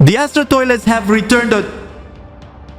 The ASTRO toilets have returned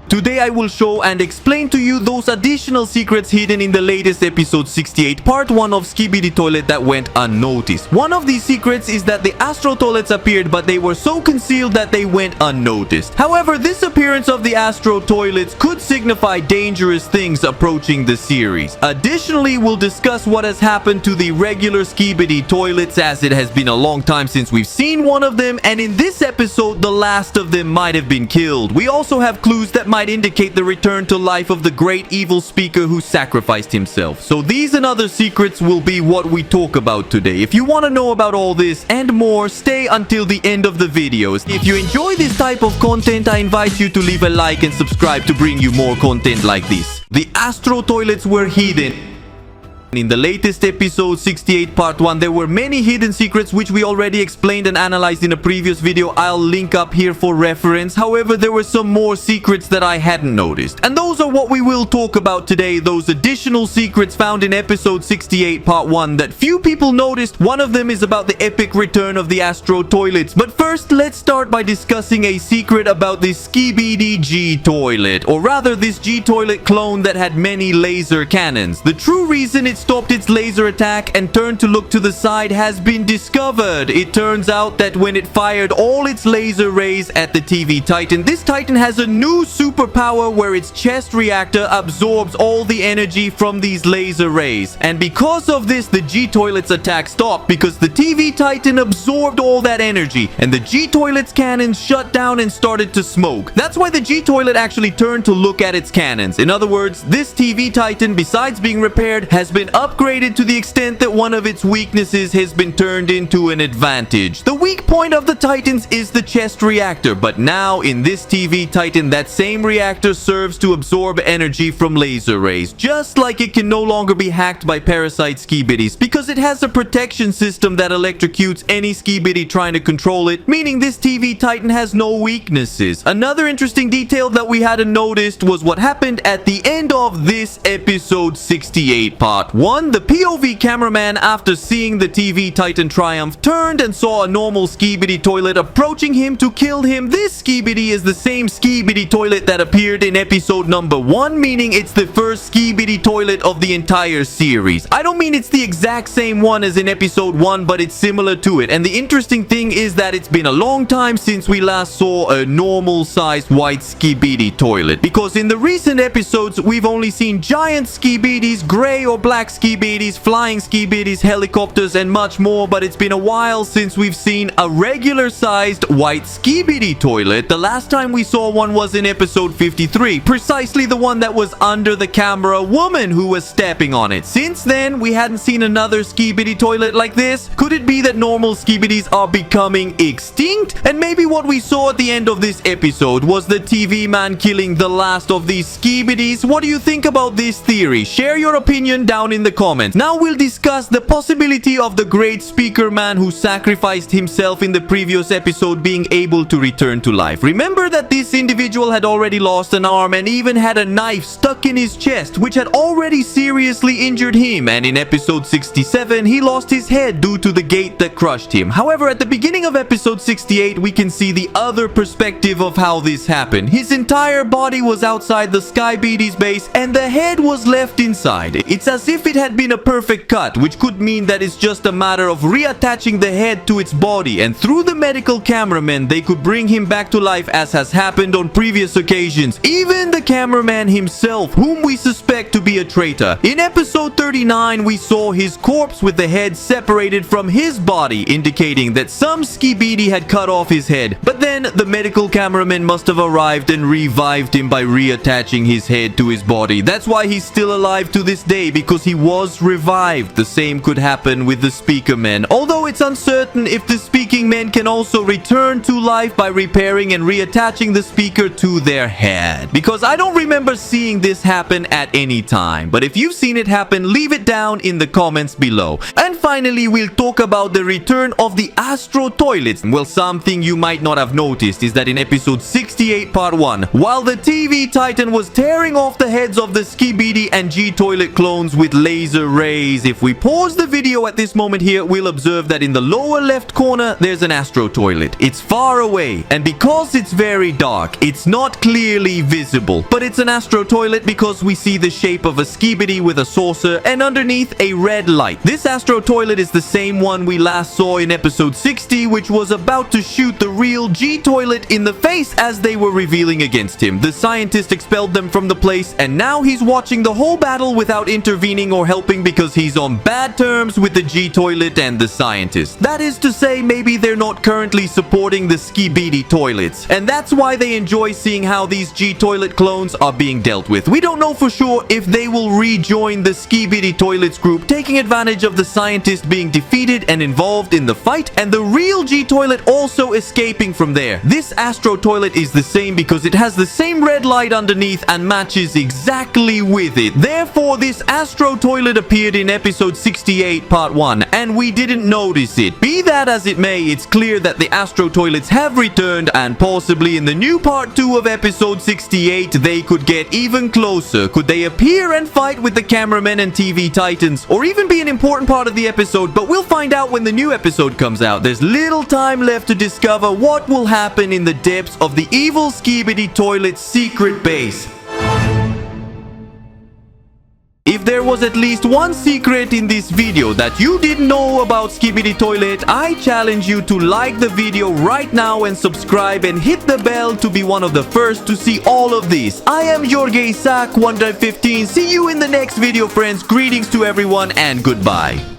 Today I will show and explain to you those additional secrets hidden in the latest episode 68 part 1 of Skibidi Toilet that went unnoticed. One of these secrets is that the ASTRO toilets appeared, but they were so concealed that they went unnoticed. However, this appearance of the ASTRO toilets could signify dangerous things approaching the series. Additionally, we'll discuss what has happened to the regular Skibidi toilets, as it has been a long time since we've seen one of them, and in this episode the last of them might have been killed. We also have clues that might indicate the return to life of the great evil speaker who sacrificed himself. So these and other secrets will be what we talk about today. If you want to know about all this and more, stay until the end of the videos. If you enjoy this type of content, I invite you to leave a like and subscribe to bring you more content like this. The ASTRO toilets were hidden. In the latest episode 68 part 1, there were many hidden secrets which we already explained and analyzed in a previous video. I'll link up here for reference. However, there were some more secrets that I hadn't noticed, and those are what we will talk about today. Those additional secrets found in episode 68 part 1 that few people noticed. One of them is about the epic return of the ASTRO toilets. But first, let's start by discussing a secret about the Skibidi G toilet, or rather this G toilet clone that had many laser cannons. The true reason it stopped its laser attack and turned to look to the side has been discovered. It turns out that when it fired all its laser rays at the TV Titan, this Titan has a new superpower where its chest reactor absorbs all the energy from these laser rays. And because of this, the G toilet's attack stopped, because the TV Titan absorbed all that energy and the G toilet's cannons shut down and started to smoke. That's why the G toilet actually turned to look at its cannons. In other words, this TV Titan, besides being repaired, has been upgraded to the extent that one of its weaknesses has been turned into an advantage. The weak point of the Titans is the chest reactor, but now in this TV Titan, that same reactor serves to absorb energy from laser rays, just like it can no longer be hacked by parasite Skibidis, because it has a protection system that electrocutes any Skibidi trying to control it, meaning this TV Titan has no weaknesses. Another interesting detail that we hadn't noticed was what happened at the end of this episode 68 part 1. The POV cameraman, after seeing the TV Titan triumph, turned and saw a normal Skibidi toilet approaching him to kill him. This Skibidi is the same Skibidi toilet that appeared in episode number 1, meaning it's the first Skibidi toilet of the entire series. I don't mean it's the exact same one as in episode 1, but it's similar to it. And the interesting thing is that it's been a long time since we last saw a normal sized white Skibidi toilet, because in the recent episodes we've only seen giant Skibidis, gray or black Skibidis, flying Skibidis, helicopters, and much more, but it's been a while since we've seen a regular sized white Skibidi toilet. The last time we saw one was in episode 53, precisely the one that was under the camera woman who was stepping on it. Since then, we hadn't seen another Skibidi toilet like this. Could it be that normal Skibidis are becoming extinct? And maybe what we saw at the end of this episode was the TV man killing the last of these Skibidis? What do you think about this theory? Share your opinion down in the comments. Now we'll discuss the possibility of the great speaker man who sacrificed himself in the previous episode being able to return to life. Remember that this individual had already lost an arm and even had a knife stuck in his chest, which had already seriously injured him, and in episode 67 he lost his head due to the gate that crushed him. However, at the beginning of episode 68 we can see the other perspective of how this happened. His entire body was outside the Skybedy's base and the head was left inside. It's as if it had been a perfect cut, which could mean that it's just a matter of reattaching the head to its body, and through the medical cameraman they could bring him back to life, as has happened on previous occasions. Even the cameraman himself, whom we suspect to be a traitor. In episode 39 we saw his corpse with the head separated from his body, indicating that some Skibidi had cut off his head. But then the medical cameraman must have arrived and revived him by reattaching his head to his body. That's why he's still alive to this day, because he was revived. The same could happen with the speaker men, although it's uncertain if the speaking men can also return to life by repairing and reattaching the speaker to their head, because I don't remember seeing this happen at any time. But if you've seen it happen, leave it down in the comments below. And finally, we'll talk about the return of the ASTRO toilets. Well, something you might not have noticed is that in episode 68 part 1, while the TV Titan was tearing off the heads of the Skibidi and G toilet clones with laser rays, if we pause the video at this moment here, we'll observe that that in the lower left corner, there's an Astro toilet. It's far away, and because it's very dark, it's not clearly visible. But it's an Astro toilet because we see the shape of a skibidi with a saucer and underneath a red light. This Astro toilet is the same one we last saw in episode 60, which was about to shoot the real G toilet in the face as they were revealing against him. The scientist expelled them from the place, and now he's watching the whole battle without intervening or helping because he's on bad terms with the G toilet and the scientist. That is to say, maybe they're not currently supporting the skibidi toilets, and that's why they enjoy seeing how these G toilet clones are being dealt with. We don't know for sure if they will rejoin the skibidi toilets group, taking advantage of the scientist being defeated and involved in the fight, and the real G toilet also escaping from there. This Astro toilet is the same because it has the same red light underneath and matches exactly with it. Therefore, this Astro toilet appeared in episode 68 part 1, and we didn't notice it. Be that as it may, it's clear that the Astro toilets have returned, and possibly in the new part 2 of episode 68 they could get even closer. Could they appear and fight with the cameramen and TV titans, or even be an important part of the episode? But we'll find out when the new episode comes out. There's little time left to discover what will happen in the depths of the evil skibidi toilet's secret base. If there was at least one secret in this video that you didn't know about Skibidi Toilet, I challenge you to like the video right now and subscribe and hit the bell to be one of the first to see all of this. I am Jorge Isaac 115. See you in the next video, friends. Greetings to everyone and goodbye.